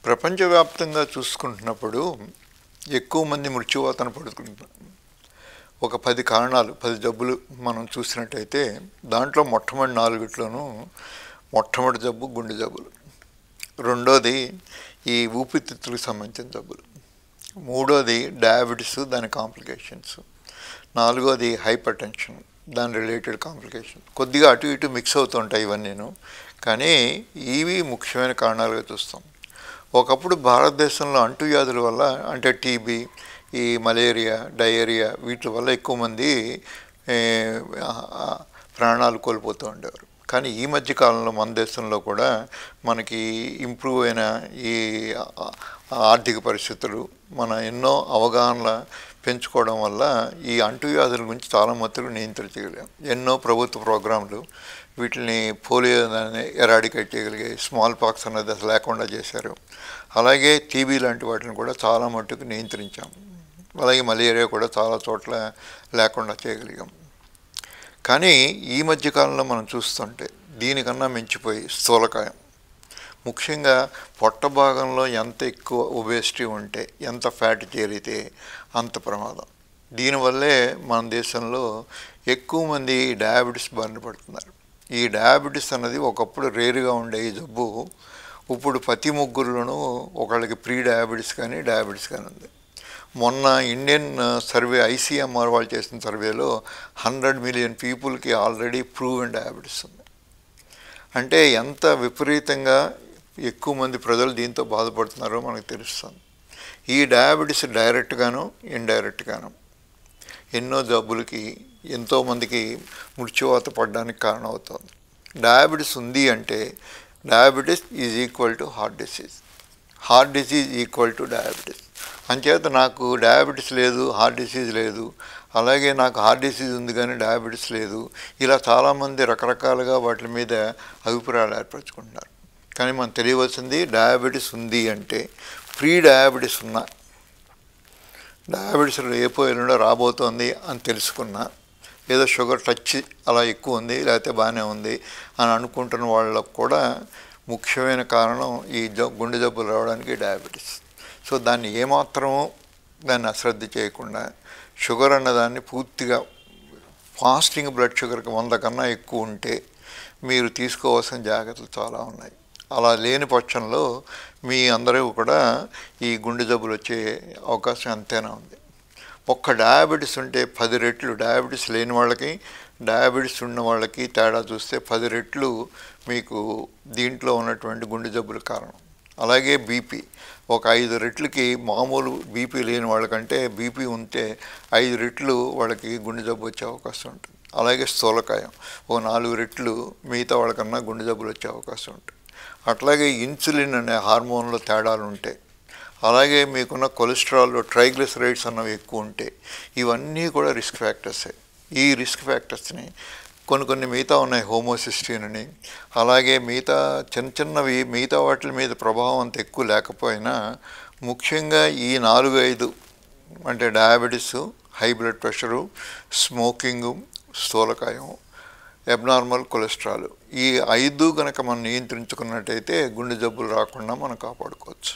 ప్రపంచవ్యాప్తంగా చూసుకుంటున్నప్పుడు ఎక్కువ మంది మృత్యువాతన పడుతుంటారు. ఒక 10 కారణాలు 10 జబ్బులు మనం చూసినట్టయితే దాంట్లో మొట్టమొదటి 4 మొట్టమొదటి జబ్బు గుండె జబ్బులు, రెండోది ఈ ఊపిరితిత్తులకు సంబంధించిన జబ్బులు, మూడోది డయాబెటీస్ దాని కాంప్లికేషన్స్, నాలుగోది హైపర్ టెన్షన్ దాని రిలేటెడ్ కాంప్లికేషన్. కొద్దిగా అటు ఇటు మిక్స్ అవుతుంటాయి ఇవన్నీను, కానీ ఇవి ముఖ్యమైన కారణాలుగా చూస్తాం. ఒకప్పుడు భారతదేశంలో అంటువ్యాధుల వల్ల అంటే టీబీ, ఈ మలేరియా, డయేరియా వీటి వల్ల ఎక్కువ మంది ప్రాణాలు కోల్పోతూ ఉండేవారు. కానీ ఈ మధ్య కాలంలో మన దేశంలో కూడా మనకి ఇంప్రూవ్ అయిన ఈ ఆర్థిక పరిస్థితులు, మన ఎన్నో అవగాహనల పెంచుకోవడం వల్ల ఈ అంటువ్యాధుల గురించి చాలా మట్టుకు నియంత్రించగలిగాం. ఎన్నో ప్రభుత్వ ప్రోగ్రాంలు వీటిని పోలియో ఎరాడికేట్ చేయగలిగాయి, స్మాల్ పాక్స్ అనేది అసలు లేకుండా చేశారు. అలాగే టీబీ లాంటి వాటిని కూడా చాలా మట్టుకు నియంత్రించాం. అలాగే మలేరియా కూడా చాలా చోట్ల లేకుండా చేయగలిగాం. కానీ ఈ మధ్యకాలంలో మనం చూస్తుంటే దీనికన్నా మించిపోయి స్థూలకాయం, ముఖ్యంగా పొట్ట భాగంలో ఎంత ఎక్కువ ఒబేసిటీ ఉంటే, ఎంత ఫ్యాట్ చేరితే అంత ప్రమాదం. దీనివల్లే మన దేశంలో ఎక్కువ మంది డయాబెటీస్ బారిన పడుతున్నారు. ఈ డయాబెటీస్ అన్నది ఒకప్పుడు రేరుగా ఉండే ఈ జబ్బు ఇప్పుడు ప్రతి ముగ్గురులోనూ ఒకళ్ళకి ప్రీ డయాబెటీస్ కానీ డయాబెటీస్ కానీ ఉంది. మొన్న ఇండియన్ సర్వే ఐసీఎంఆర్ వాళ్ళు చేసిన సర్వేలో 100 మిలియన్ పీపుల్కి ఆల్రెడీ ప్రూవెన్ డయాబెటీస్ ఉంది. అంటే ఎంత విపరీతంగా ఎక్కువ మంది ప్రజలు దీంతో బాధపడుతున్నారో మనకు తెలుస్తుంది. ఈ డయాబెటీస్ డైరెక్ట్గాను ఇండైరెక్ట్గాను ఎన్నో జబ్బులకి, ఎంతోమందికి మృత్యువాత పడడానికి కారణం అవుతుంది. డయాబెటీస్ ఉంది అంటే diabetes is equal to heart disease, heart disease equal to diabetes. అంచేత నాకు డయాబెటీస్ లేదు, హార్ట్ డిసీజ్ లేదు, అలాగే నాకు హార్ట్ డిసీజ్ ఉంది కానీ డయాబెటీస్ లేదు, ఇలా చాలామంది రకరకాలుగా వాటి మీద అభిప్రాయాలు ఏర్పరచుకుంటున్నారు. కానీ మనం తెలియవలసింది డయాబెటీస్ ఉంది అంటే ప్రీ డయాబెటీస్ ఉన్న, డయాబెటీస్ ఎల్లుండో రాబోతోంది అని తెలుసుకున్నా, ఏదో షుగర్ టచ్ అలా ఎక్కువ ఉంది లేకపోతే బాగానే ఉంది అని అనుకుంటున్న వాళ్ళకు కూడా ముఖ్యమైన కారణం ఈ గుండె జబ్బులు రావడానికి డయాబెటీస్. సో దాన్ని ఏమాత్రమూ దాన్ని అశ్రద్ధ చేయకుండా షుగర్ అన్నదాన్ని పూర్తిగా ఫాస్టింగ్ బ్లడ్ షుగర్కి 100 కన్నా ఎక్కువ ఉంటే మీరు తీసుకోవాల్సిన జాగ్రత్తలు చాలా ఉన్నాయి. అలా లేని పక్షంలో మీ అందరూ కూడా ఈ గుండె జబ్బులు వచ్చే అవకాశం అంతేనా ఉంది. ఒక్క డయాబెటీస్ ఉంటే 10 రెట్లు, డయాబెటీస్ లేని వాళ్ళకి డయాబెటీస్ ఉన్న వాళ్ళకి తేడా చూస్తే 10 రెట్లు మీకు దీంట్లో ఉన్నటువంటి గుండె జబ్బుల కారణం. అలాగే బీపీ ఒక 5 రెట్లకి మామూలు బీపీ లేని వాళ్ళకంటే బీపీ ఉంటే 5 రెట్లు వాళ్ళకి గుండె జబ్బు వచ్చే అవకాశం ఉంటుంది. అలాగే స్థూలకాయం ఒక 4 రెట్లు మిగతా వాళ్ళకన్నా గుండె జబ్బులు వచ్చే అవకాశం ఉంటుంది. అట్లాగే ఇన్సులిన్ అనే హార్మోన్లో తేడాలు ఉంటాయి. అలాగే మీకున్న కొలెస్ట్రాల్లో ట్రైగ్లిసరైడ్స్ అన్నవి ఎక్కువ ఉంటాయి. ఇవన్నీ కూడా రిస్క్ ఫ్యాక్టర్సే. ఈ రిస్క్ ఫ్యాక్టర్స్ని కొన్ని మిగతా ఉన్నాయి, హోమోసిస్టీన్ అని, అలాగే మిగతా చిన్నవి మిగతా వాటి మీద ప్రభావం అంత ఎక్కువ లేకపోయినా ముఖ్యంగా ఈ 4-5 అంటే diabetes, high blood pressure, smoking, స్థూలకాయం, అబ్నార్మల్ కొలెస్ట్రాల్, ఈ 5 కనుక మనం నియంత్రించుకున్నట్టయితే గుండె జబ్బులు రాకుండా మనం కాపాడుకోవచ్చు.